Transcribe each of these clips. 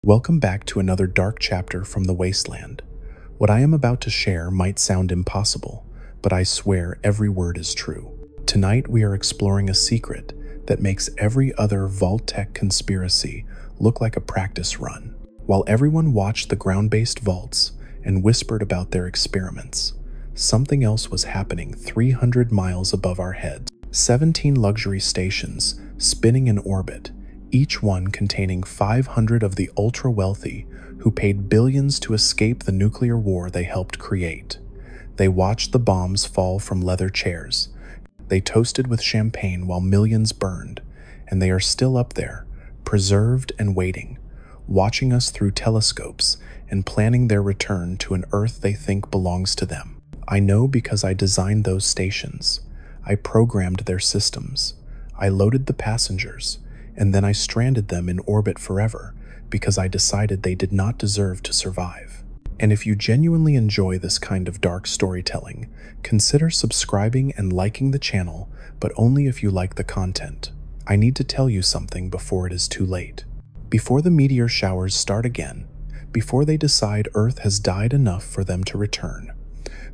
Welcome back to another dark chapter from the Wasteland. What I am about to share might sound impossible, but I swear every word is true. Tonight we are exploring a secret that makes every other Vault-Tec conspiracy look like a practice run. While everyone watched the ground-based vaults and whispered about their experiments, something else was happening 300 miles above our heads. 17 luxury stations spinning in orbit, each one containing 500 of the ultra-wealthy who paid billions to escape the nuclear war they helped create. They watched the bombs fall from leather chairs. They toasted with champagne while millions burned, and they are still up there, preserved and waiting, watching us through telescopes and planning their return to an Earth they think belongs to them. I know because I designed those stations. I programmed their systems. I loaded the passengers, and then I stranded them in orbit forever because I decided they did not deserve to survive. And if you genuinely enjoy this kind of dark storytelling, consider subscribing and liking the channel, but only if you like the content. I need to tell you something before it is too late. Before the meteor showers start again, before they decide Earth has died enough for them to return,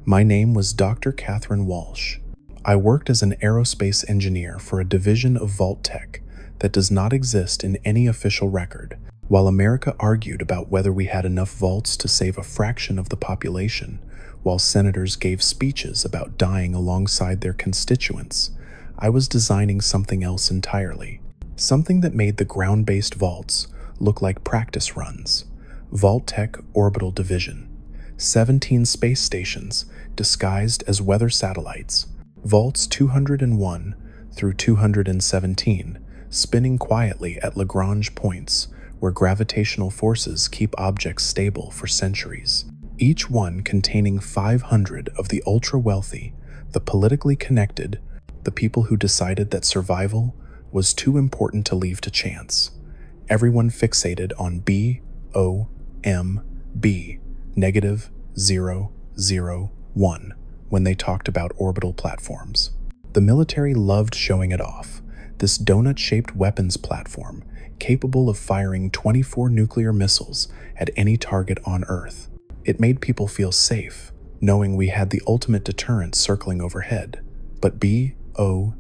my name was Dr. Catherine Walsh. I worked as an aerospace engineer for a division of Vault-Tec that does not exist in any official record. While America argued about whether we had enough vaults to save a fraction of the population, while senators gave speeches about dying alongside their constituents, I was designing something else entirely. Something that made the ground-based vaults look like practice runs. Vault-Tec Orbital Division. 17 space stations disguised as weather satellites. Vaults 201 through 217, spinning quietly at Lagrange points where gravitational forces keep objects stable for centuries. Each one containing 500 of the ultra-wealthy, the politically connected, the people who decided that survival was too important to leave to chance. Everyone fixated on B.O.M.B, -001, when they talked about orbital platforms. The military loved showing it off. This donut-shaped weapons platform, capable of firing 24 nuclear missiles at any target on Earth. It made people feel safe, knowing we had the ultimate deterrent circling overhead. But B.O.M.B,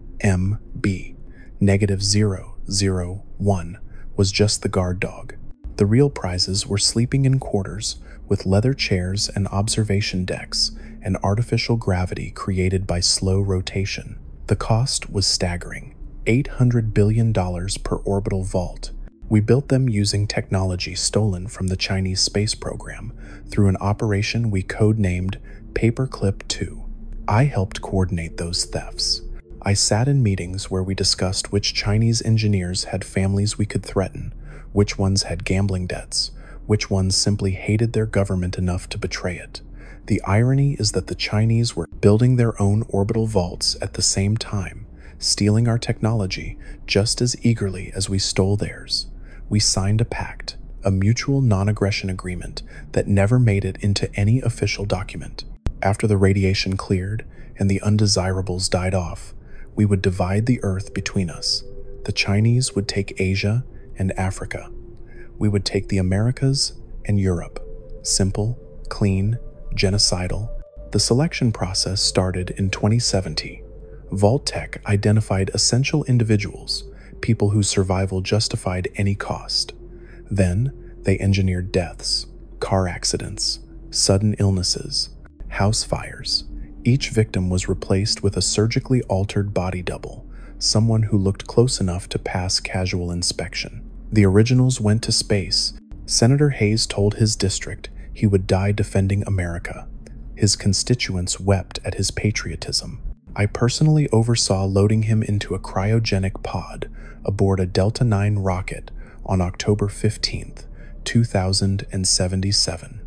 -001, was just the guard dog. The real prizes were sleeping in quarters with leather chairs and observation decks and artificial gravity created by slow rotation. The cost was staggering. $800 billion per orbital vault. We built them using technology stolen from the Chinese space program through an operation we codenamed Paperclip 2. I helped coordinate those thefts. I sat in meetings where we discussed which Chinese engineers had families we could threaten, which ones had gambling debts, which ones simply hated their government enough to betray it. The irony is that the Chinese were building their own orbital vaults at the same time, stealing our technology just as eagerly as we stole theirs. We signed a pact, a mutual non-aggression agreement that never made it into any official document. After the radiation cleared and the undesirables died off, we would divide the Earth between us. The Chinese would take Asia and Africa. We would take the Americas and Europe. Simple, clean, genocidal. The selection process started in 2070. Vault-Tec identified essential individuals, people whose survival justified any cost. Then, they engineered deaths, car accidents, sudden illnesses, house fires. Each victim was replaced with a surgically altered body double, someone who looked close enough to pass casual inspection. The originals went to space. Senator Hayes told his district he would die defending America. His constituents wept at his patriotism. I personally oversaw loading him into a cryogenic pod aboard a Delta IX rocket on October 15th, 2077.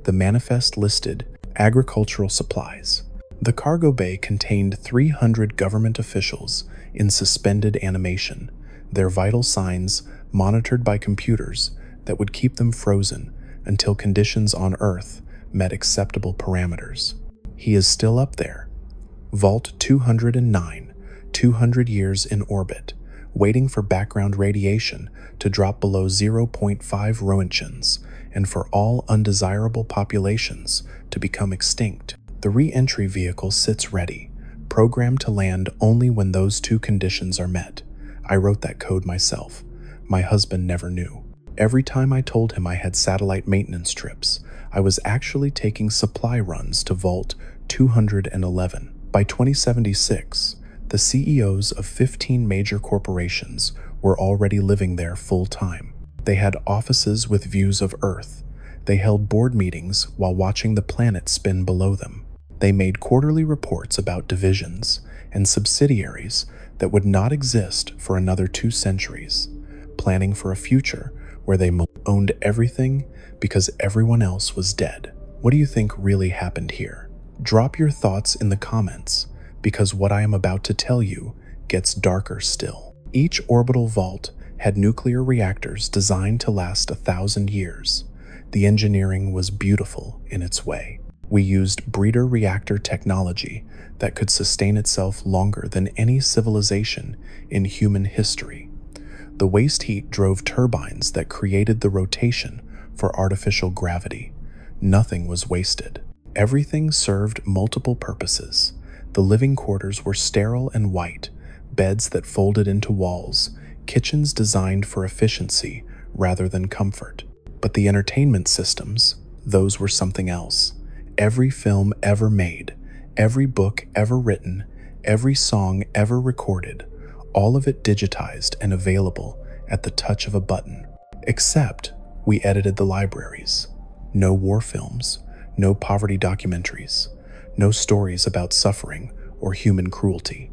The manifest listed agricultural supplies. The cargo bay contained 300 government officials in suspended animation, their vital signs monitored by computers that would keep them frozen until conditions on Earth met acceptable parameters. He is still up there. Vault 209, 200 years in orbit, waiting for background radiation to drop below 0.5 Roentgens and for all undesirable populations to become extinct. The re-entry vehicle sits ready, programmed to land only when those two conditions are met. I wrote that code myself. My husband never knew. Every time I told him I had satellite maintenance trips, I was actually taking supply runs to Vault 211. By 2076, the CEOs of 15 major corporations were already living there full-time. They had offices with views of Earth. They held board meetings while watching the planet spin below them. They made quarterly reports about divisions and subsidiaries that would not exist for another 2 centuries, planning for a future where they owned everything because everyone else was dead. What do you think really happened here? Drop your thoughts in the comments, because what I am about to tell you gets darker still. Each orbital vault had nuclear reactors designed to last 1,000 years. The engineering was beautiful in its way. We used breeder reactor technology that could sustain itself longer than any civilization in human history. The waste heat drove turbines that created the rotation for artificial gravity. Nothing was wasted. Everything served multiple purposes. The living quarters were sterile and white, beds that folded into walls, kitchens designed for efficiency rather than comfort. But the entertainment systems, those were something else. Every film ever made, every book ever written, every song ever recorded, all of it digitized and available at the touch of a button. Except we edited the libraries. No war films, no poverty documentaries, no stories about suffering or human cruelty.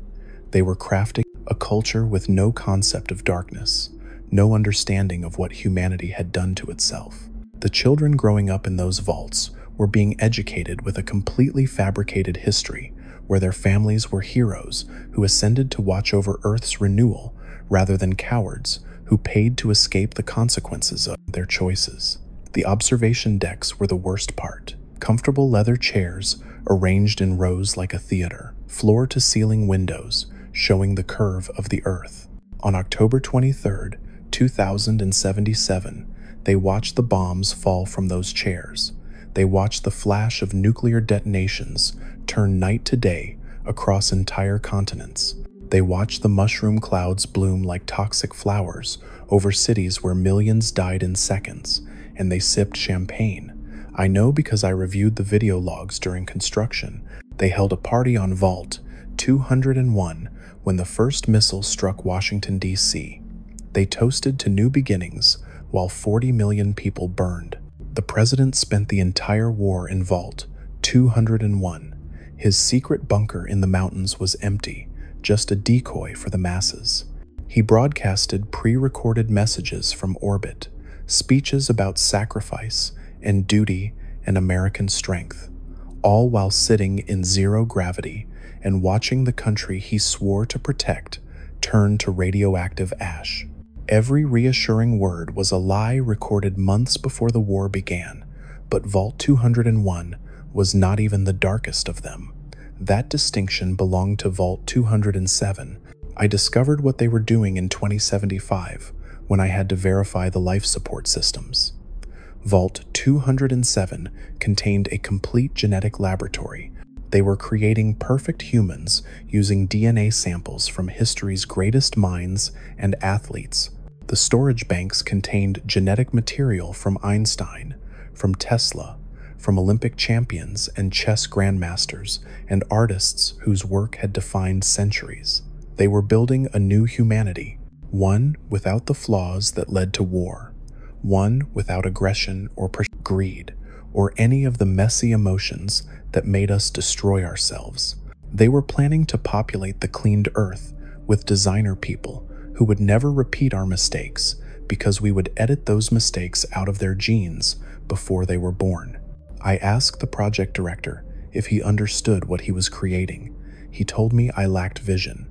They were crafting a culture with no concept of darkness, no understanding of what humanity had done to itself. The children growing up in those vaults were being educated with a completely fabricated history where their families were heroes who ascended to watch over Earth's renewal rather than cowards who paid to escape the consequences of their choices. The observation decks were the worst part. Comfortable leather chairs arranged in rows like a theater, floor-to-ceiling windows showing the curve of the Earth. On October 23, 2077, they watched the bombs fall from those chairs. They watched the flash of nuclear detonations turn night to day across entire continents. They watched the mushroom clouds bloom like toxic flowers over cities where millions died in seconds, and they sipped champagne. I know because I reviewed the video logs during construction. They held a party on Vault 201 when the first missile struck Washington, D.C. They toasted to new beginnings while 40 million people burned. The president spent the entire war in Vault 201. His secret bunker in the mountains was empty, just a decoy for the masses. He broadcasted pre-recorded messages from orbit, speeches about sacrifice and duty and American strength, all while sitting in zero gravity and watching the country he swore to protect turn to radioactive ash. Every reassuring word was a lie recorded months before the war began, but Vault 201 was not even the darkest of them. That distinction belonged to Vault 207. I discovered what they were doing in 2075 when I had to verify the life support systems. Vault 207 contained a complete genetic laboratory. They were creating perfect humans using DNA samples from history's greatest minds and athletes. The storage banks contained genetic material from Einstein, from Tesla, from Olympic champions and chess grandmasters and artists whose work had defined centuries. They were building a new humanity, one without the flaws that led to war, one without aggression or greed, or any of the messy emotions that made us destroy ourselves. They were planning to populate the cleaned earth with designer people who would never repeat our mistakes because we would edit those mistakes out of their genes before they were born. I asked the project director if he understood what he was creating. He told me I lacked vision.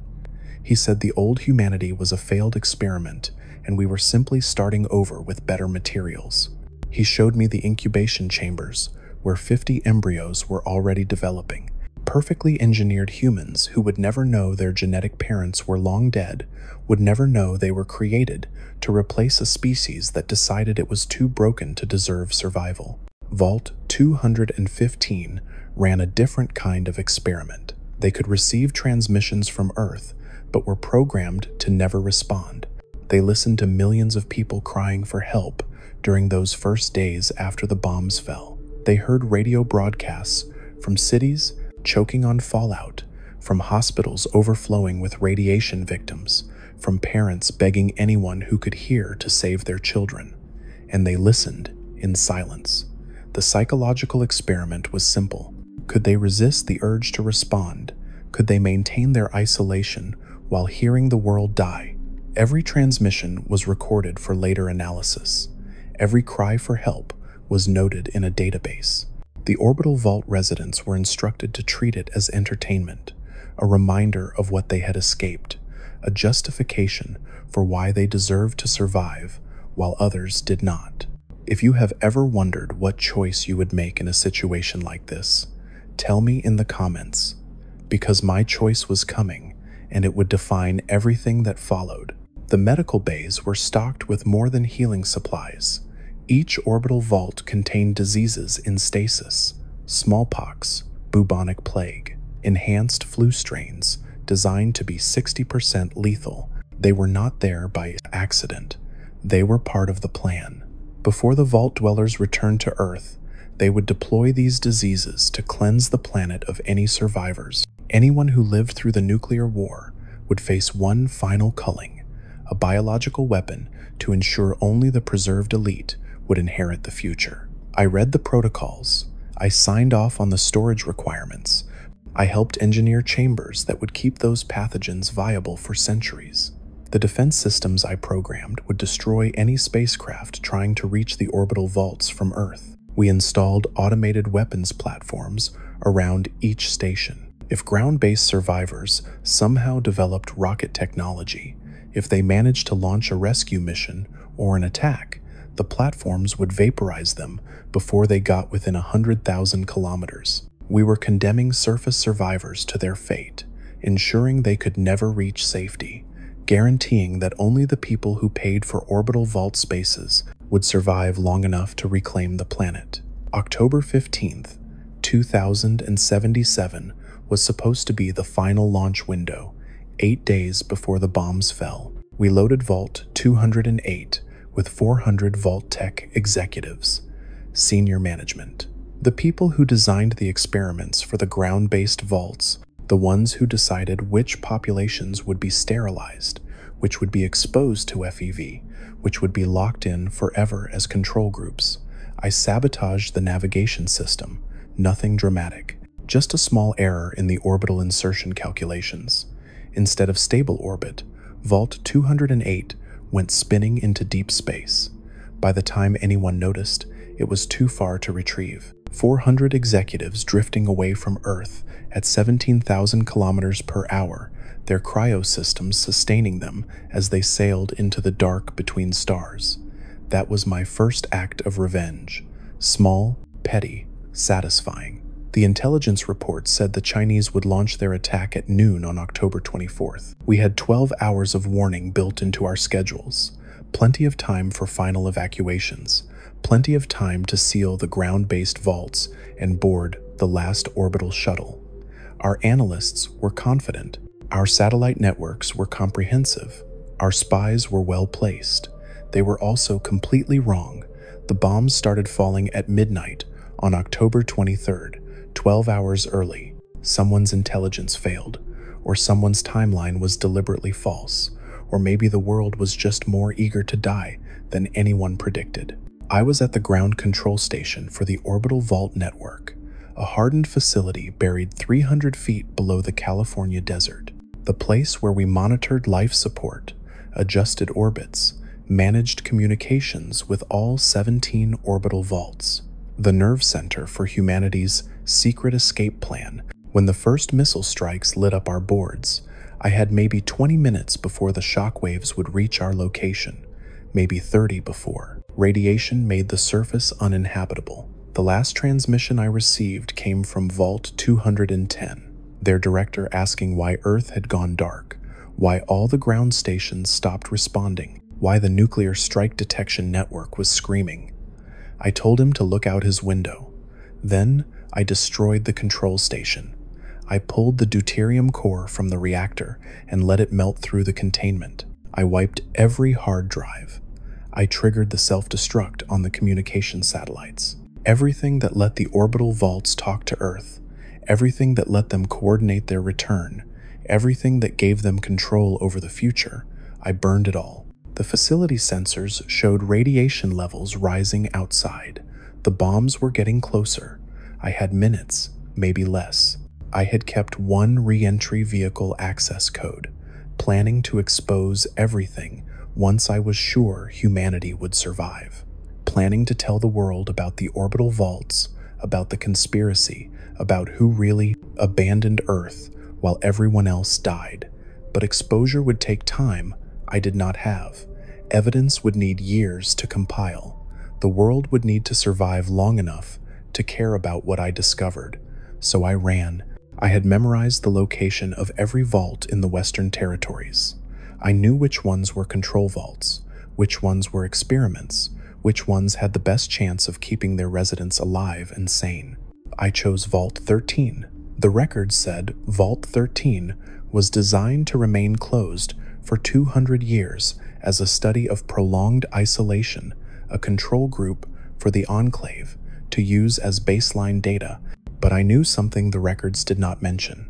He said the old humanity was a failed experiment and we were simply starting over with better materials. He showed me the incubation chambers where 50 embryos were already developing. Perfectly engineered humans who would never know their genetic parents were long dead would never know they were created to replace a species that decided it was too broken to deserve survival. Vault 215 ran a different kind of experiment. They could receive transmissions from Earth, but were programmed to never respond. They listened to millions of people crying for help during those first days after the bombs fell. They heard radio broadcasts from cities choking on fallout, from hospitals overflowing with radiation victims, from parents begging anyone who could hear to save their children. And they listened in silence. The psychological experiment was simple. Could they resist the urge to respond? Could they maintain their isolation while hearing the world die? Every transmission was recorded for later analysis. Every cry for help was noted in a database. The Orbital Vault residents were instructed to treat it as entertainment, a reminder of what they had escaped, a justification for why they deserved to survive while others did not. If you have ever wondered what choice you would make in a situation like this, tell me in the comments, because my choice was coming, and it would define everything that followed. The medical bays were stocked with more than healing supplies. Each orbital vault contained diseases in stasis: smallpox, bubonic plague, enhanced flu strains designed to be 60% lethal. They were not there by accident. They were part of the plan. Before the vault dwellers returned to Earth, they would deploy these diseases to cleanse the planet of any survivors. Anyone who lived through the nuclear war would face one final culling, a biological weapon to ensure only the preserved elite would inherit the future. I read the protocols. I signed off on the storage requirements. I helped engineer chambers that would keep those pathogens viable for centuries. The defense systems I programmed would destroy any spacecraft trying to reach the orbital vaults from Earth. We installed automated weapons platforms around each station. If ground-based survivors somehow developed rocket technology, if they managed to launch a rescue mission or an attack, the platforms would vaporize them before they got within 100,000 kilometers. We were condemning surface survivors to their fate, ensuring they could never reach safety, guaranteeing that only the people who paid for orbital vault spaces would survive long enough to reclaim the planet. October 15th, 2077 was supposed to be the final launch window, 8 days before the bombs fell. We loaded Vault 208 with 400 Vault-Tec executives, senior management, the people who designed the experiments for the ground-based vaults, the ones who decided which populations would be sterilized, which would be exposed to FEV, which would be locked in forever as control groups. I sabotaged the navigation system, nothing dramatic, just a small error in the orbital insertion calculations. Instead of stable orbit, Vault 208 went spinning into deep space. By the time anyone noticed, it was too far to retrieve. 400 executives drifting away from Earth at 17,000 kilometers per hour, their cryosystems sustaining them as they sailed into the dark between stars. That was my first act of revenge. Small, petty, satisfying. The intelligence report said the Chinese would launch their attack at noon on October 24th. We had 12 hours of warning built into our schedules. Plenty of time for final evacuations. Plenty of time to seal the ground-based vaults and board the last orbital shuttle. Our analysts were confident. Our satellite networks were comprehensive. Our spies were well placed. They were also completely wrong. The bombs started falling at midnight on October 23rd, 12 hours early. Someone's intelligence failed, or someone's timeline was deliberately false, or maybe the world was just more eager to die than anyone predicted. I was at the ground control station for the Orbital Vault Network, a hardened facility buried 300 feet below the California desert, the place where we monitored life support, adjusted orbits, managed communications with all 17 orbital vaults, the nerve center for humanity's secret escape plan. When the first missile strikes lit up our boards, I had maybe 20 minutes before the shockwaves would reach our location, maybe 30 before. Radiation made the surface uninhabitable. The last transmission I received came from Vault 210, their director asking why Earth had gone dark, why all the ground stations stopped responding, why the nuclear strike detection network was screaming. I told him to look out his window. Then I destroyed the control station. I pulled the deuterium core from the reactor and let it melt through the containment. I wiped every hard drive. I triggered the self-destruct on the communication satellites. Everything that let the orbital vaults talk to Earth, everything that let them coordinate their return, everything that gave them control over the future, I burned it all. The facility sensors showed radiation levels rising outside. The bombs were getting closer. I had minutes, maybe less. I had kept one re-entry vehicle access code, planning to expose everything once I was sure humanity would survive. Planning to tell the world about the orbital vaults, about the conspiracy, about who really abandoned Earth while everyone else died. But exposure would take time I did not have. Evidence would need years to compile. The world would need to survive long enough to care about what I discovered. So I ran. I had memorized the location of every vault in the Western Territories. I knew which ones were control vaults, which ones were experiments, which ones had the best chance of keeping their residents alive and sane. I chose Vault 13. The record said Vault 13 was designed to remain closed for 200 years as a study of prolonged isolation, a control group for the Enclave to use as baseline data. But I knew something the records did not mention.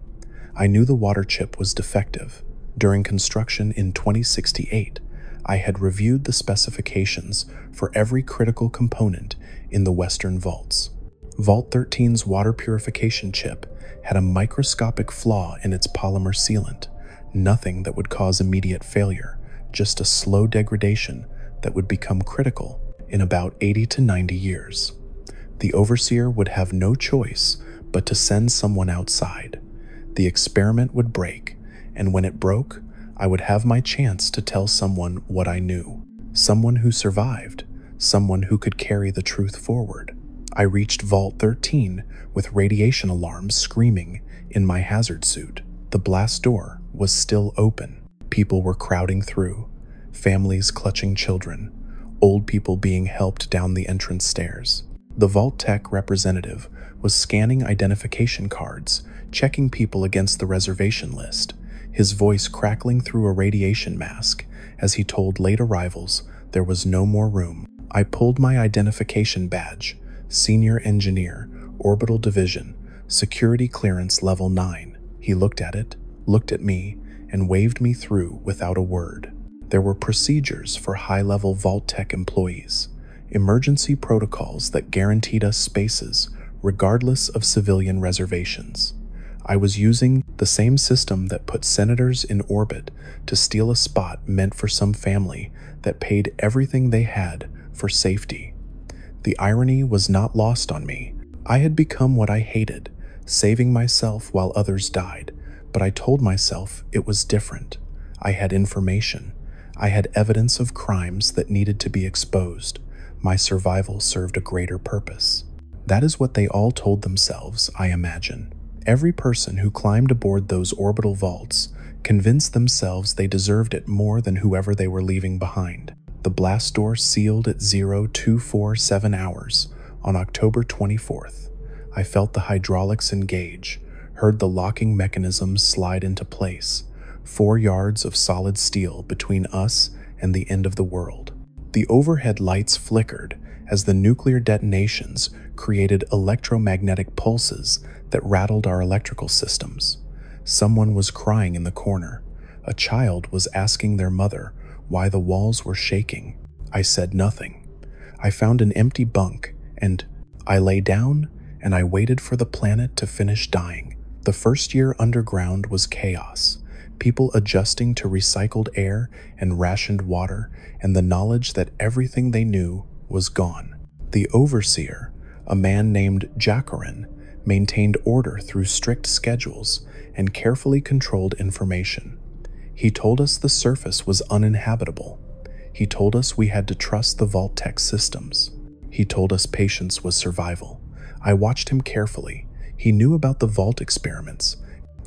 I knew the water chip was defective. During construction in 2068, I had reviewed the specifications for every critical component in the Western vaults. Vault 13's water purification chip had a microscopic flaw in its polymer sealant, nothing that would cause immediate failure, just a slow degradation that would become critical in about 80 to 90 years. The overseer would have no choice but to send someone outside. The experiment would break, and when it broke, I would have my chance to tell someone what I knew, someone who survived, someone who could carry the truth forward. I reached Vault 13 with radiation alarms screaming in my hazard suit. The blast door was still open. People were crowding through, families clutching children, old people being helped down the entrance stairs. The Vault-Tec representative was scanning identification cards, checking people against the reservation list, his voice crackling through a radiation mask as he told late arrivals there was no more room. I pulled my identification badge, Senior Engineer, Orbital Division, Security Clearance Level 9. He looked at it, looked at me, and waved me through without a word. There were procedures for high-level Vault-Tec employees, emergency protocols that guaranteed us spaces regardless of civilian reservations. I was using the same system that put senators in orbit to steal a spot meant for some family that paid everything they had for safety. The irony was not lost on me. I had become what I hated, saving myself while others died, but I told myself it was different. I had information. I had evidence of crimes that needed to be exposed. My survival served a greater purpose. That is what they all told themselves, I imagine. Every person who climbed aboard those orbital vaults convinced themselves they deserved it more than whoever they were leaving behind. The blast door sealed at 0247 hours on October 24th. I felt the hydraulics engage, heard the locking mechanisms slide into place, 4 yards of solid steel between us and the end of the world. The overhead lights flickered as the nuclear detonations created electromagnetic pulses that rattled our electrical systems. Someone was crying in the corner. A child was asking their mother why the walls were shaking. I said nothing. I found an empty bunk, and I lay down and I waited for the planet to finish dying. The first year underground was chaos. People adjusting to recycled air and rationed water, and the knowledge that everything they knew was gone. The overseer, a man named Jacqueline, maintained order through strict schedules and carefully controlled information. He told us the surface was uninhabitable. He told us we had to trust the Vault-Tec systems. He told us patience was survival. I watched him carefully. He knew about the Vault experiments.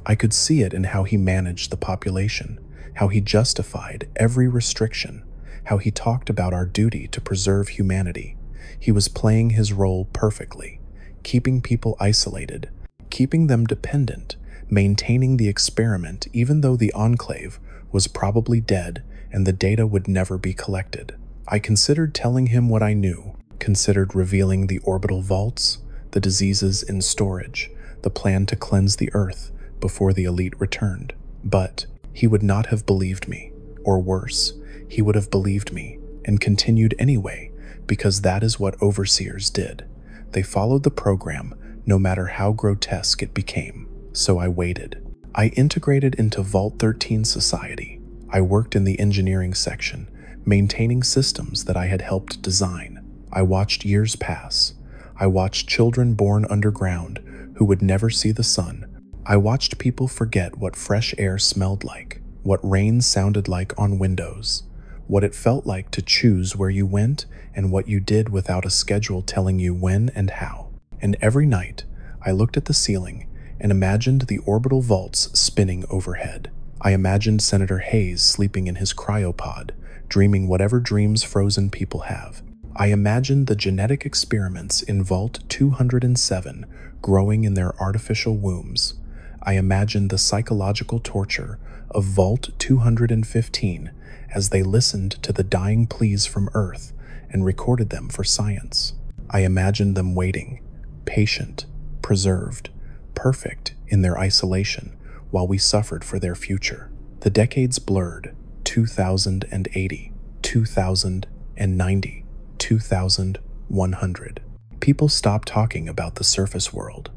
I could see it in how he managed the population, how he justified every restriction, how he talked about our duty to preserve humanity. He was playing his role perfectly, keeping people isolated, keeping them dependent, maintaining the experiment even though the Enclave was probably dead and the data would never be collected. I considered telling him what I knew, considered revealing the orbital vaults, the diseases in storage, the plan to cleanse the Earth before the elite returned. But he would not have believed me, or worse, he would have believed me and continued anyway, because that is what overseers did. They followed the program, no matter how grotesque it became. So I waited. I integrated into Vault-13 society. I worked in the engineering section, maintaining systems that I had helped design. I watched years pass. I watched children born underground who would never see the sun. I watched people forget what fresh air smelled like, what rain sounded like on windows, what it felt like to choose where you went and what you did without a schedule telling you when and how. And every night, I looked at the ceiling and imagined the orbital vaults spinning overhead. I imagined Senator Hayes sleeping in his cryopod, dreaming whatever dreams frozen people have. I imagined the genetic experiments in Vault 207 growing in their artificial wombs. I imagined the psychological torture of Vault 215 as they listened to the dying pleas from Earth and recorded them for science. I imagined them waiting, patient, preserved, perfect in their isolation while we suffered for their future. The decades blurred: 2080, 2090, 2100. People stopped talking about the surface world.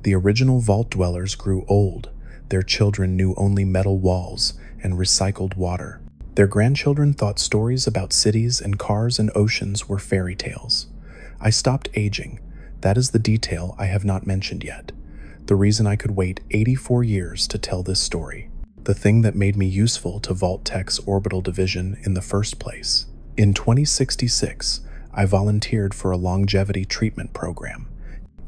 The original Vault dwellers grew old. Their children knew only metal walls and recycled water. Their grandchildren thought stories about cities and cars and oceans were fairy tales. I stopped aging. That is the detail I have not mentioned yet. The reason I could wait 84 years to tell this story. The thing that made me useful to Vault-Tec's orbital division in the first place. In 2066, I volunteered for a longevity treatment program.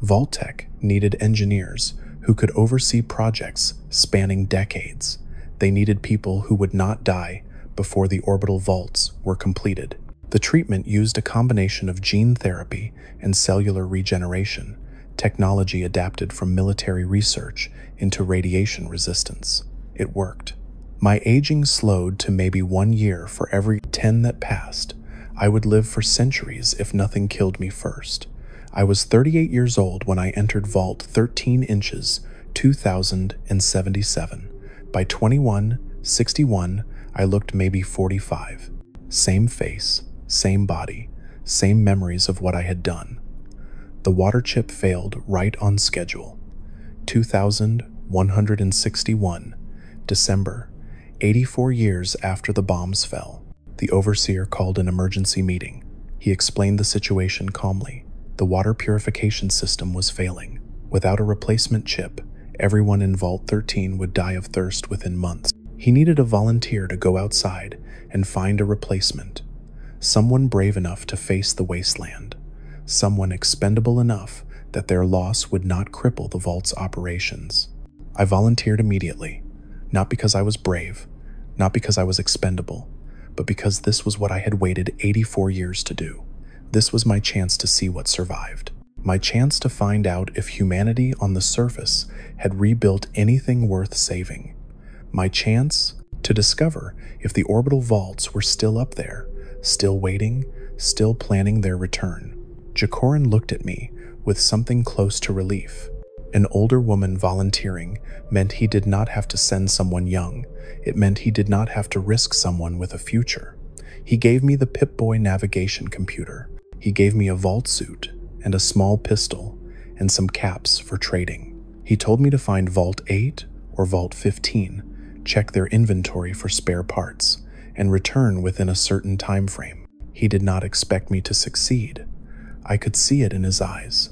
Vault-Tec needed engineers who could oversee projects spanning decades. They needed people who would not die before the orbital vaults were completed. The treatment used a combination of gene therapy and cellular regeneration, technology adapted from military research into radiation resistance. It worked. My aging slowed to maybe 1 year for every 10 that passed. I would live for centuries if nothing killed me first. I was 38 years old when I entered Vault 13 inches, 2077. By 2161, I looked maybe 45. Same face, same body, same memories of what I had done. The water chip failed right on schedule. 2161, December, 84 years after the bombs fell. The overseer called an emergency meeting. He explained the situation calmly. The water purification system was failing. Without a replacement chip, everyone in Vault 13 would die of thirst within months. He needed a volunteer to go outside and find a replacement. Someone brave enough to face the Wasteland. Someone expendable enough that their loss would not cripple the Vault's operations. I volunteered immediately, not because I was brave, not because I was expendable, but because this was what I had waited 84 years to do. This was my chance to see what survived. My chance to find out if humanity on the surface had rebuilt anything worth saving. My chance to discover if the orbital vaults were still up there, still waiting, still planning their return. Jacorin looked at me with something close to relief. An older woman volunteering meant he did not have to send someone young. It meant he did not have to risk someone with a future. He gave me the Pip-Boy navigation computer. He gave me a vault suit and a small pistol and some caps for trading. He told me to find Vault 8 or Vault 15, check their inventory for spare parts, and return within a certain time frame. He did not expect me to succeed. I could see it in his eyes.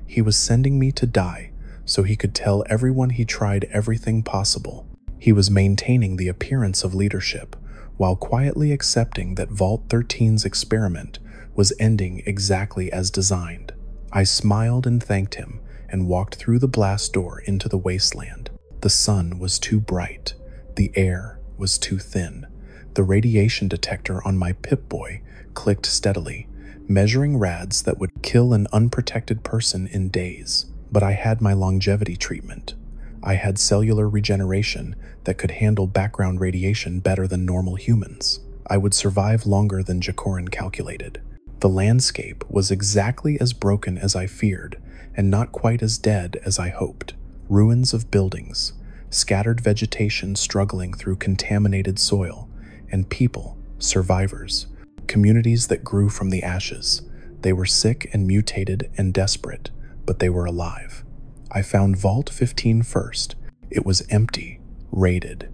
He was sending me to die so he could tell everyone he tried everything possible. He was maintaining the appearance of leadership while quietly accepting that Vault 13's experiment was ending exactly as designed. I smiled and thanked him and walked through the blast door into the wasteland. The sun was too bright. The air was too thin. The radiation detector on my Pip-Boy clicked steadily, measuring rads that would kill an unprotected person in days. But I had my longevity treatment. I had cellular regeneration that could handle background radiation better than normal humans. I would survive longer than Jacorin calculated. The landscape was exactly as broken as I feared, and not quite as dead as I hoped. Ruins of buildings, scattered vegetation struggling through contaminated soil, and people, survivors, communities that grew from the ashes. They were sick and mutated and desperate, but they were alive. I found Vault 15 first. It was empty, raided.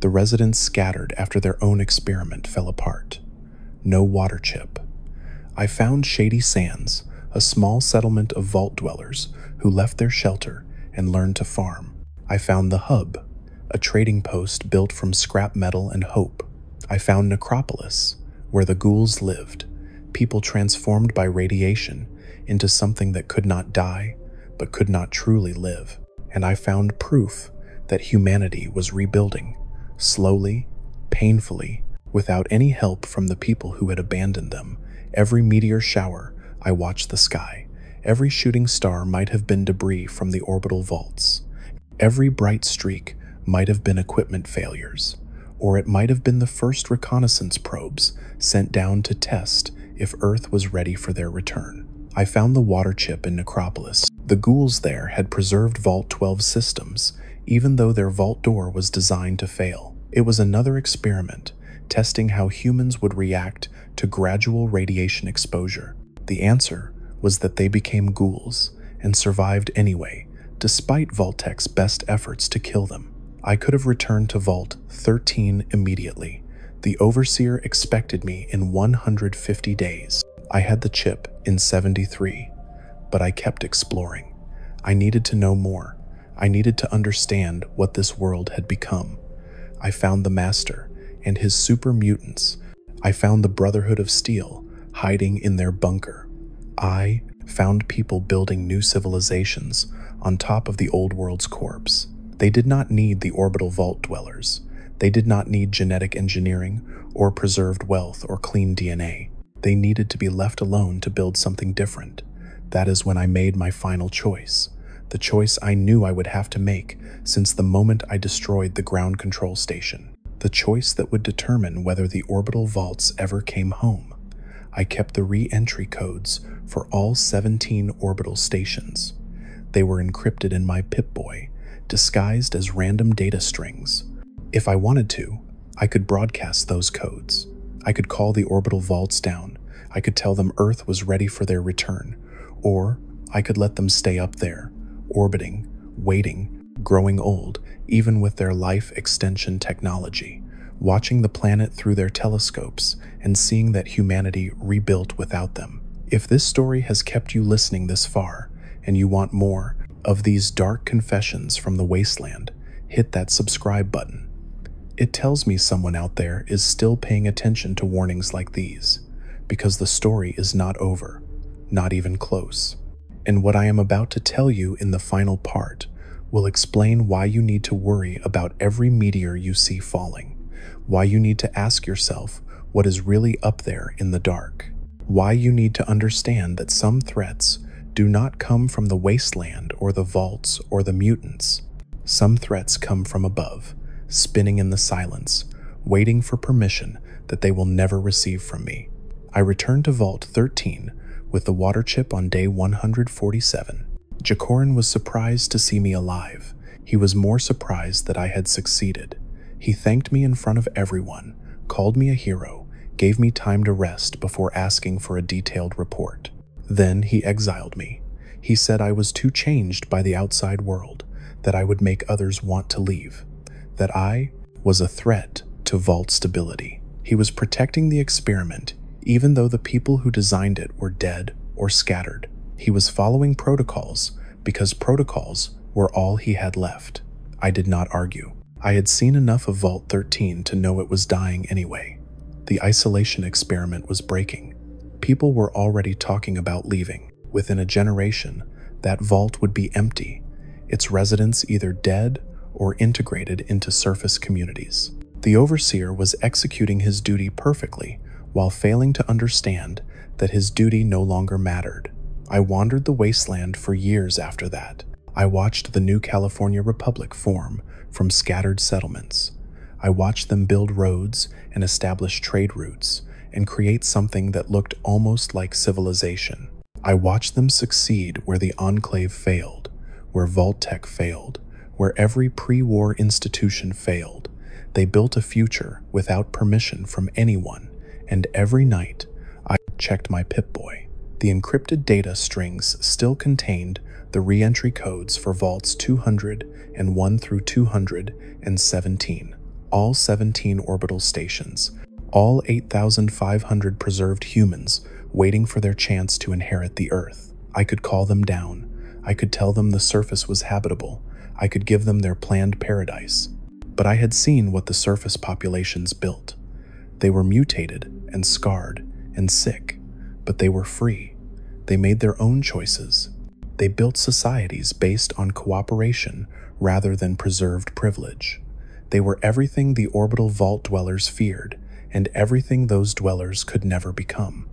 The residents scattered after their own experiment fell apart. No water chip. I found Shady Sands, a small settlement of vault dwellers who left their shelter and learned to farm. I found the Hub, a trading post built from scrap metal and hope. I found Necropolis, where the ghouls lived, people transformed by radiation into something that could not die, but could not truly live. And I found proof that humanity was rebuilding, slowly, painfully, without any help from the people who had abandoned them. Every meteor shower, I watched the sky. Every shooting star might have been debris from the orbital vaults. Every bright streak might have been equipment failures, or it might have been the first reconnaissance probes sent down to test if Earth was ready for their return. I found the water chip in Necropolis. The ghouls there had preserved Vault 12 systems, even though their vault door was designed to fail. It was another experiment, testing how humans would react to gradual radiation exposure. The answer was that they became ghouls and survived anyway, despite Vault-Tec's best efforts to kill them. I could have returned to Vault 13 immediately. The Overseer expected me in 150 days. I had the chip in 73, but I kept exploring. I needed to know more. I needed to understand what this world had become. I found the Master and his super mutants. I found the Brotherhood of Steel hiding in their bunker. I found people building new civilizations on top of the old world's corpse. They did not need the orbital vault dwellers. They did not need genetic engineering or preserved wealth or clean DNA. They needed to be left alone to build something different. That is when I made my final choice. The choice I knew I would have to make since the moment I destroyed the ground control station. The choice that would determine whether the orbital vaults ever came home. I kept the re-entry codes for all 17 orbital stations. They were encrypted in my Pip-Boy, disguised as random data strings. If I wanted to, I could broadcast those codes. I could call the orbital vaults down. I could tell them Earth was ready for their return. Or I could let them stay up there, orbiting, waiting, growing old, even with their life extension technology, watching the planet through their telescopes and seeing that humanity rebuilt without them. If this story has kept you listening this far, and you want more of these dark confessions from the Wasteland, hit that subscribe button. It tells me someone out there is still paying attention to warnings like these, because the story is not over, not even close. And what I am about to tell you in the final part will explain why you need to worry about every meteor you see falling, why you need to ask yourself what is really up there in the dark, why you need to understand that some threats do not come from the Wasteland or the vaults or the mutants. Some threats come from above, spinning in the silence, waiting for permission that they will never receive from me. I returned to Vault 13 with the water chip on day 147. Jacorin was surprised to see me alive. He was more surprised that I had succeeded. He thanked me in front of everyone, called me a hero, gave me time to rest before asking for a detailed report. Then he exiled me. He said I was too changed by the outside world, that I would make others want to leave, that I was a threat to Vault stability. He was protecting the experiment, even though the people who designed it were dead or scattered. He was following protocols because protocols were all he had left. I did not argue. I had seen enough of Vault 13 to know it was dying anyway. The isolation experiment was breaking. People were already talking about leaving. Within a generation, that vault would be empty, its residents either dead or integrated into surface communities. The overseer was executing his duty perfectly while failing to understand that his duty no longer mattered. I wandered the wasteland for years after that. I watched the new California Republic form from scattered settlements. I watched them build roads and establish trade routes and create something that looked almost like civilization. I watched them succeed where the Enclave failed, where Vault-Tec failed, where every pre-war institution failed. They built a future without permission from anyone, and every night I checked my Pip-Boy. The encrypted data strings still contained the re-entry codes for Vaults 201 through 217, all 17 orbital stations, all 8,500 preserved humans waiting for their chance to inherit the Earth. I could call them down. I could tell them the surface was habitable. I could give them their planned paradise. But I had seen what the surface populations built. They were mutated and scarred and sick, but they were free. They made their own choices. They built societies based on cooperation rather than preserved privilege. They were everything the orbital vault dwellers feared, and everything those dwellers could never become.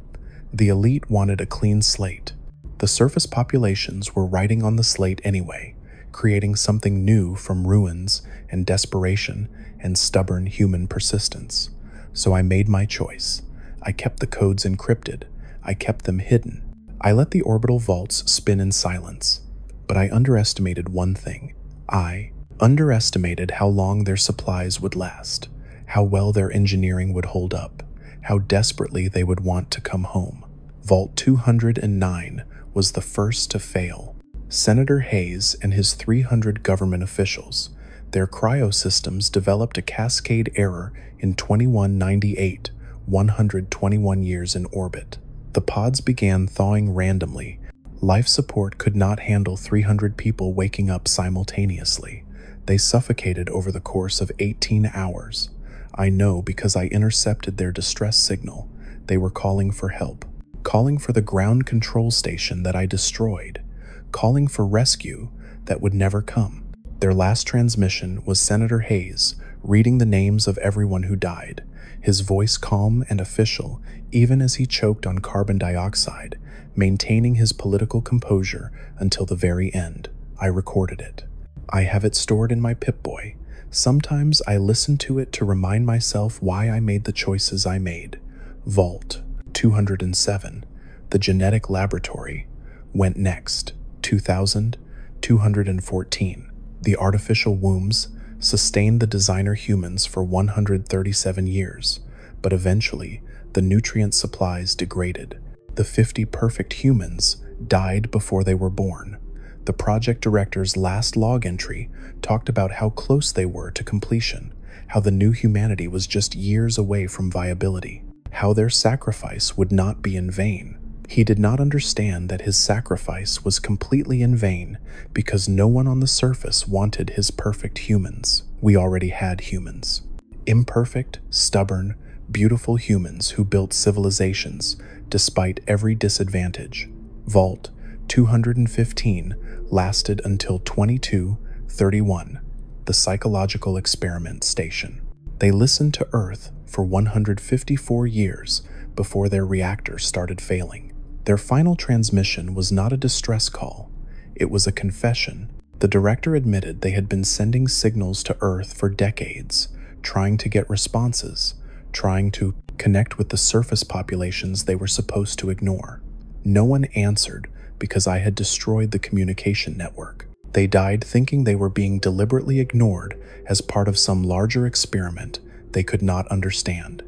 The elite wanted a clean slate. The surface populations were writing on the slate anyway, creating something new from ruins and desperation and stubborn human persistence. So I made my choice. I kept the codes encrypted. I kept them hidden. I let the orbital vaults spin in silence. But I underestimated one thing. I underestimated how long their supplies would last, how well their engineering would hold up, how desperately they would want to come home. Vault 209 was the first to fail. Senator Hayes and his 300 government officials, their cryosystems developed a cascade error in 2198, 121 years in orbit. The pods began thawing randomly. Life support could not handle 300 people waking up simultaneously. They suffocated over the course of 18 hours. I know because I intercepted their distress signal. They were calling for help, calling for the ground control station that I destroyed, calling for rescue that would never come. Their last transmission was Senator Hayes reading the names of everyone who died, his voice calm and official even as he choked on carbon dioxide, maintaining his political composure until the very end. I recorded it. I have it stored in my Pip-Boy. Sometimes I listen to it to remind myself why I made the choices I made. Vault 207, the genetic laboratory, went next. 214. The artificial wombs sustained the designer humans for 137 years, but eventually the nutrient supplies degraded. The 50 perfect humans died before they were born. The project director's last log entry talked about how close they were to completion, how the new humanity was just years away from viability, how their sacrifice would not be in vain. He did not understand that his sacrifice was completely in vain because no one on the surface wanted his perfect humans. We already had humans. Imperfect, stubborn, beautiful humans who built civilizations despite every disadvantage. Vault 215 lasted until 2231, the psychological experiment station. They listened to Earth for 154 years before their reactor started failing. Their final transmission was not a distress call. It was a confession. The director admitted they had been sending signals to Earth for decades, trying to get responses, trying to connect with the surface populations they were supposed to ignore. No one answered because I had destroyed the communication network. They died thinking they were being deliberately ignored as part of some larger experiment they could not understand.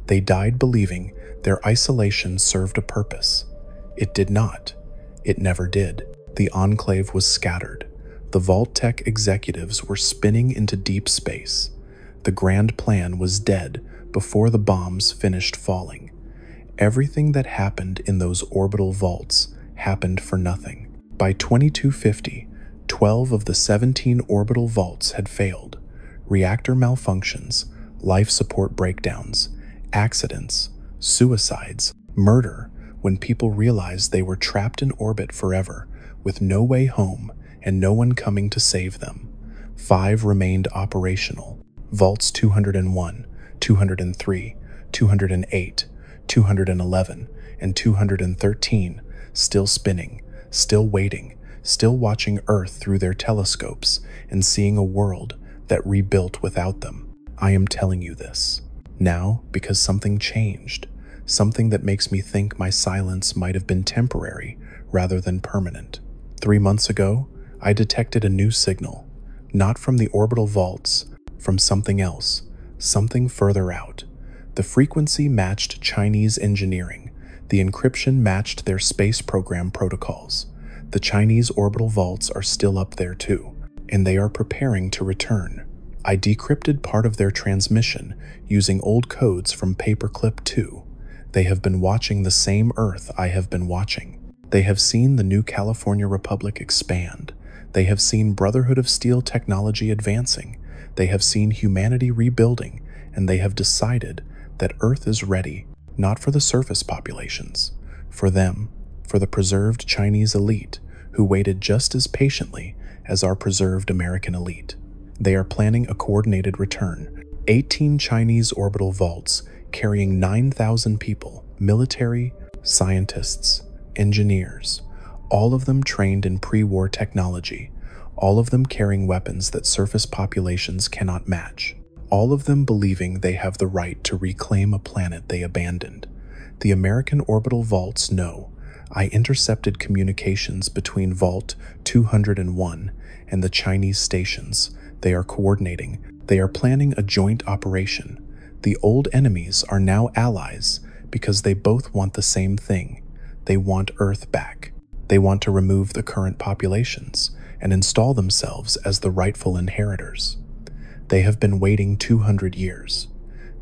They died believing their isolation served a purpose. It did not. It never did. The Enclave was scattered. The Vault-Tec executives were spinning into deep space. The grand plan was dead before the bombs finished falling. Everything that happened in those orbital vaults happened for nothing. By 2250, 12 of the 17 orbital vaults had failed. Reactor malfunctions, life support breakdowns, accidents, suicides, murder when people realized they were trapped in orbit forever, with no way home and no one coming to save them. 5 remained operational. Vaults 201, 203, 208, 211, and 213 still spinning, still waiting, still watching Earth through their telescopes and seeing a world that rebuilt without them. I am telling you this now because something changed, something that makes me think my silence might have been temporary rather than permanent. 3 months ago, I detected a new signal, not from the orbital vaults, from something else, something further out. The frequency matched Chinese engineering. The encryption matched their space program protocols. The Chinese orbital vaults are still up there too, and they are preparing to return. I decrypted part of their transmission using old codes from Paperclip 2. They have been watching the same Earth I have been watching. They have seen the new California Republic expand. They have seen Brotherhood of Steel technology advancing. They have seen humanity rebuilding, and they have decided that Earth is ready, not for the surface populations, for them, for the preserved Chinese elite, who waited just as patiently as our preserved American elite. They are planning a coordinated return. 18 Chinese orbital vaults carrying 9,000 people, military, scientists, engineers, all of them trained in pre-war technology, all of them carrying weapons that surface populations cannot match, all of them believing they have the right to reclaim a planet they abandoned. The American orbital vaults know. I intercepted communications between Vault 201 and the Chinese stations. They are coordinating. They are planning a joint operation. The old enemies are now allies because they both want the same thing. They want Earth back. They want to remove the current populations and install themselves as the rightful inheritors. They have been waiting 200 years.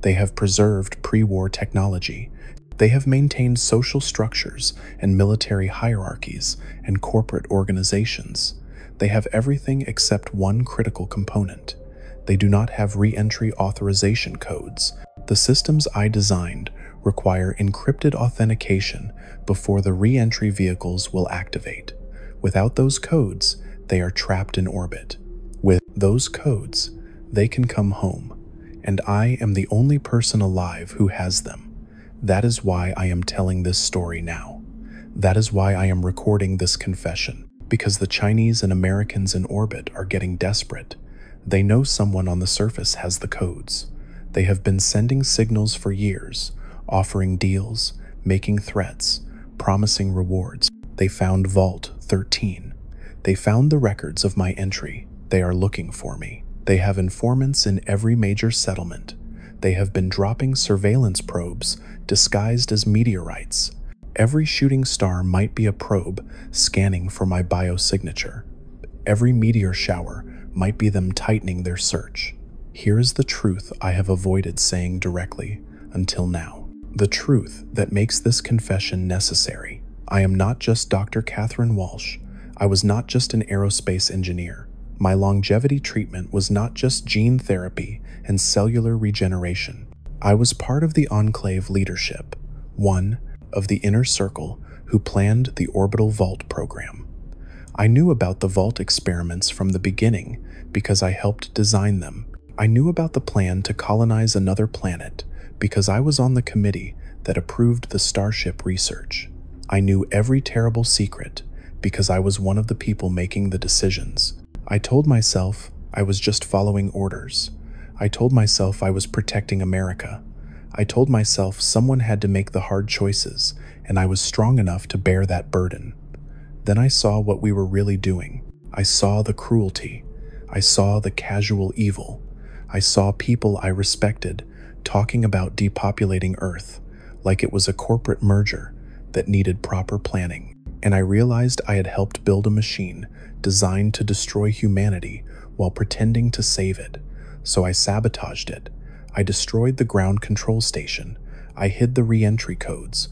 They have preserved pre-war technology. They have maintained social structures and military hierarchies and corporate organizations. They have everything except one critical component. They do not have re-entry authorization codes. The systems I designed require encrypted authentication before the re-entry vehicles will activate. Without those codes, they are trapped in orbit. With those codes, they can come home, and I am the only person alive who has them. That is why I am telling this story now. That is why I am recording this confession, because the Chinese and Americans in orbit are getting desperate. They know someone on the surface has the codes. They have been sending signals for years, offering deals, making threats, promising rewards. They found Vault 13. They found the records of my entry. They are looking for me. They have informants in every major settlement. They have been dropping surveillance probes disguised as meteorites. Every shooting star might be a probe scanning for my biosignature. Every meteor shower might be them tightening their search. Here is the truth I have avoided saying directly until now. The truth that makes this confession necessary. I am not just Dr. Catherine Walsh. I was not just an aerospace engineer. My longevity treatment was not just gene therapy and cellular regeneration. I was part of the Enclave leadership, one of the inner circle who planned the Orbital Vault program. I knew about the Vault experiments from the beginning because I helped design them. I knew about the plan to colonize another planet because I was on the committee that approved the Starship research. I knew every terrible secret because I was one of the people making the decisions. I told myself I was just following orders. I told myself I was protecting America. I told myself someone had to make the hard choices, and I was strong enough to bear that burden. Then I saw what we were really doing. I saw the cruelty. I saw the casual evil. I saw people I respected talking about depopulating Earth like it was a corporate merger that needed proper planning. And I realized I had helped build a machine designed to destroy humanity while pretending to save it. So I sabotaged it. I destroyed the ground control station. I hid the re-entry codes.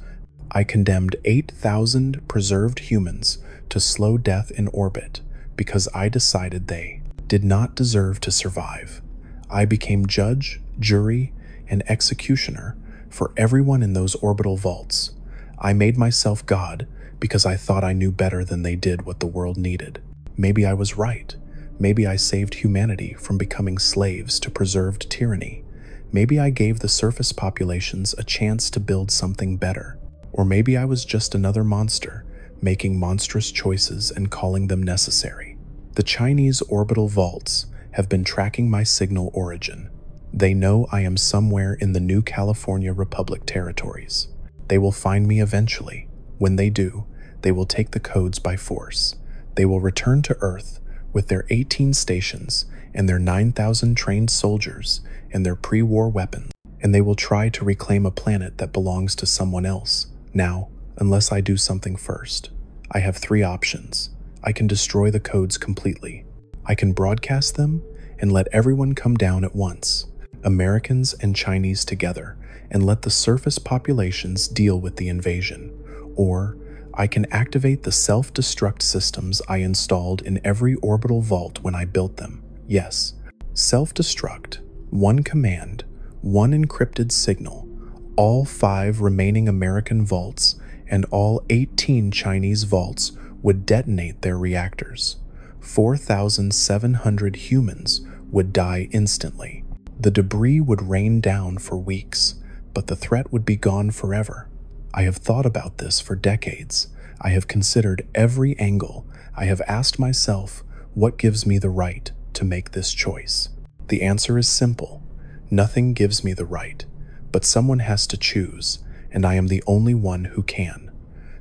I condemned 8,000 preserved humans to slow death in orbit because I decided they did not deserve to survive. I became judge, jury, and executioner for everyone in those orbital vaults. I made myself God because I thought I knew better than they did what the world needed. Maybe I was right. Maybe I saved humanity from becoming slaves to preserved tyranny. Maybe I gave the surface populations a chance to build something better. Or maybe I was just another monster, making monstrous choices and calling them necessary. The Chinese orbital vaults have been tracking my signal origin. They know I am somewhere in the new California Republic territories. They will find me eventually. When they do, they will take the codes by force. They will return to Earth with their 18 stations and their 9,000 trained soldiers and their pre-war weapons, and they will try to reclaim a planet that belongs to someone else. Now, unless I do something first, I have 3 options. I can destroy the codes completely. I can broadcast them and let everyone come down at once, Americans and Chinese together, and let the surface populations deal with the invasion. Or I can activate the self-destruct systems I installed in every orbital vault when I built them. Yes, self-destruct, 1 command, 1 encrypted signal, all 5 remaining American vaults and all 18 Chinese vaults would detonate their reactors. 4,700 humans would die instantly. The debris would rain down for weeks, but the threat would be gone forever. I have thought about this for decades. I have considered every angle. I have asked myself, what gives me the right to make this choice? The answer is simple. Nothing gives me the right, but someone has to choose, and I am the only one who can.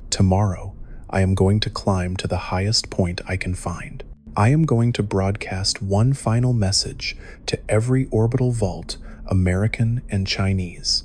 Tomorrow, I am going to climb to the highest point I can find. I am going to broadcast one final message to every orbital vault, American and Chinese.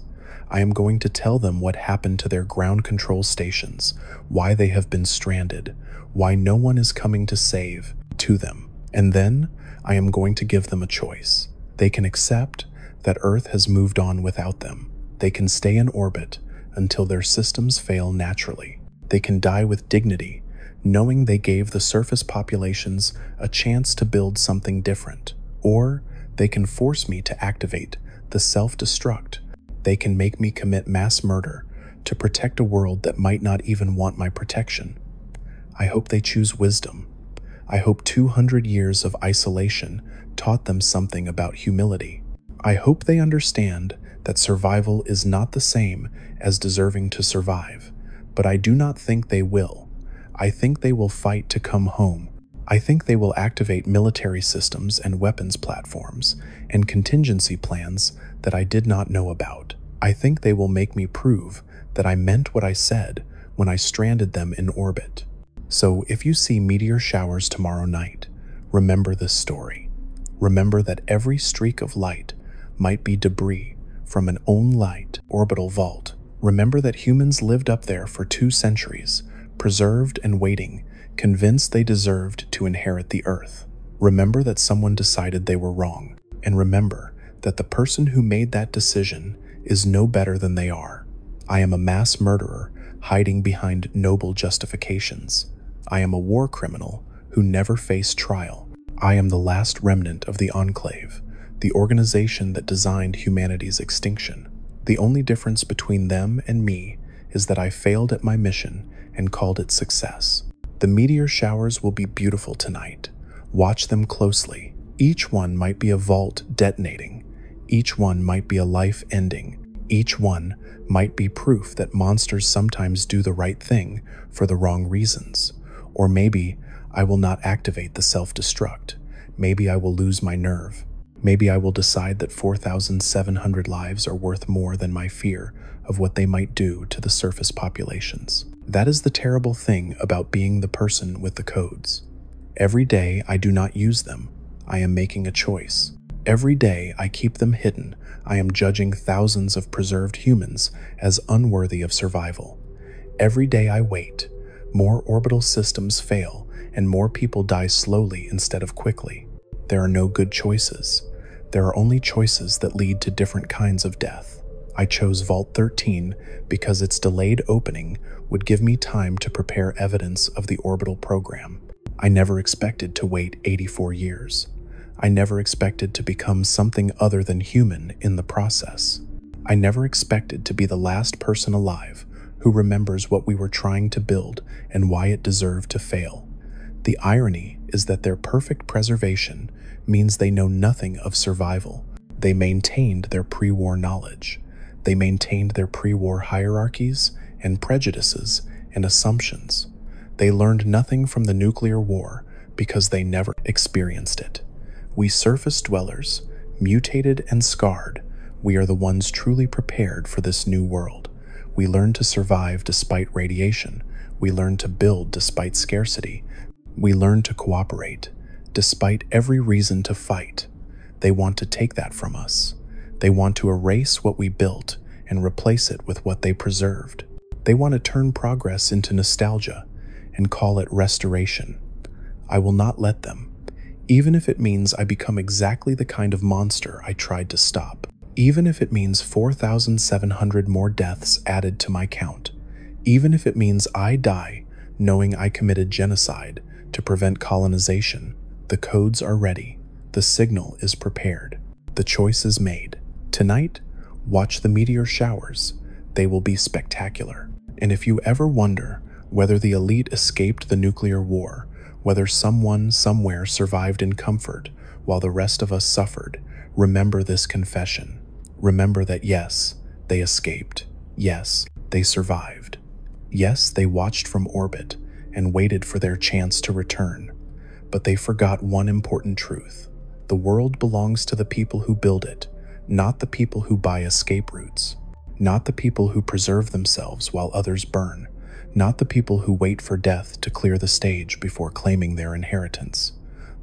I am going to tell them what happened to their ground control stations, why they have been stranded, why no one is coming to save to them. And then I am going to give them a choice. They can accept that Earth has moved on without them. They can stay in orbit until their systems fail naturally. They can die with dignity, knowing they gave the surface populations a chance to build something different. Or they can force me to activate the self-destruct. They can make me commit mass murder to protect a world that might not even want my protection. I hope they choose wisdom. I hope 200 years of isolation taught them something about humility. I hope they understand that survival is not the same as deserving to survive, but I do not think they will. I think they will fight to come home. I think they will activate military systems and weapons platforms and contingency plans that I did not know about. I think they will make me prove that I meant what I said when I stranded them in orbit. So if you see meteor showers tomorrow night, remember this story. Remember that every streak of light might be debris from an own-light orbital vault. Remember that humans lived up there for 2 centuries, preserved and waiting, convinced they deserved to inherit the Earth. Remember that someone decided they were wrong, and remember that the person who made that decision is no better than they are. I am a mass murderer hiding behind noble justifications. I am a war criminal who never faced trial. I am the last remnant of the Enclave, the organization that designed humanity's extinction. The only difference between them and me is that I failed at my mission and called it success. The meteor showers will be beautiful tonight. Watch them closely. Each one might be a vault detonating. Each one might be a life ending. Each one might be proof that monsters sometimes do the right thing for the wrong reasons. Or maybe I will not activate the self-destruct. Maybe I will lose my nerve. Maybe I will decide that 4,700 lives are worth more than my fear of what they might do to the surface populations. That is the terrible thing about being the person with the codes. Every day I do not use them. I am making a choice. Every day I keep them hidden. I am judging thousands of preserved humans as unworthy of survival. Every day I wait. More orbital systems fail, and more people die slowly instead of quickly. There are no good choices. There are only choices that lead to different kinds of death. I chose Vault 13 because its delayed opening would give me time to prepare evidence of the orbital program. I never expected to wait 84 years. I never expected to become something other than human in the process. I never expected to be the last person alive who remembers what we were trying to build and why it deserved to fail. The irony is that their perfect preservation means they know nothing of survival. They maintained their pre-war knowledge. They maintained their pre-war hierarchies and prejudices and assumptions. They learned nothing from the nuclear war because they never experienced it. We surface dwellers, mutated and scarred, we are the ones truly prepared for this new world. We learn to survive despite radiation. We learn to build despite scarcity. We learn to cooperate despite every reason to fight. They want to take that from us. They want to erase what we built and replace it with what they preserved. They want to turn progress into nostalgia and call it restoration. I will not let them, even if it means I become exactly the kind of monster I tried to stop. Even if it means 4,700 more deaths added to my count. Even if it means I die knowing I committed genocide to prevent colonization. The codes are ready. The signal is prepared. The choice is made. Tonight, watch the meteor showers. They will be spectacular. And if you ever wonder whether the elite escaped the nuclear war, whether someone somewhere survived in comfort while the rest of us suffered, remember this confession. Remember that yes, they escaped. Yes, they survived. Yes, they watched from orbit and waited for their chance to return. But they forgot one important truth. The world belongs to the people who build it, not the people who buy escape routes, not the people who preserve themselves while others burn, not the people who wait for death to clear the stage before claiming their inheritance.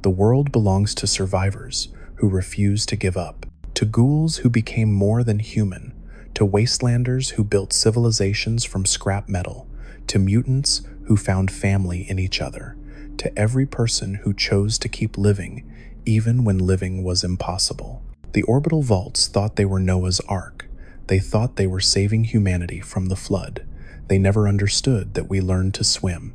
The world belongs to survivors who refuse to give up, to ghouls who became more than human, to wastelanders who built civilizations from scrap metal, to mutants who found family in each other, to every person who chose to keep living even when living was impossible. The orbital vaults thought they were Noah's Ark. They thought they were saving humanity from the flood. They never understood that we learned to swim.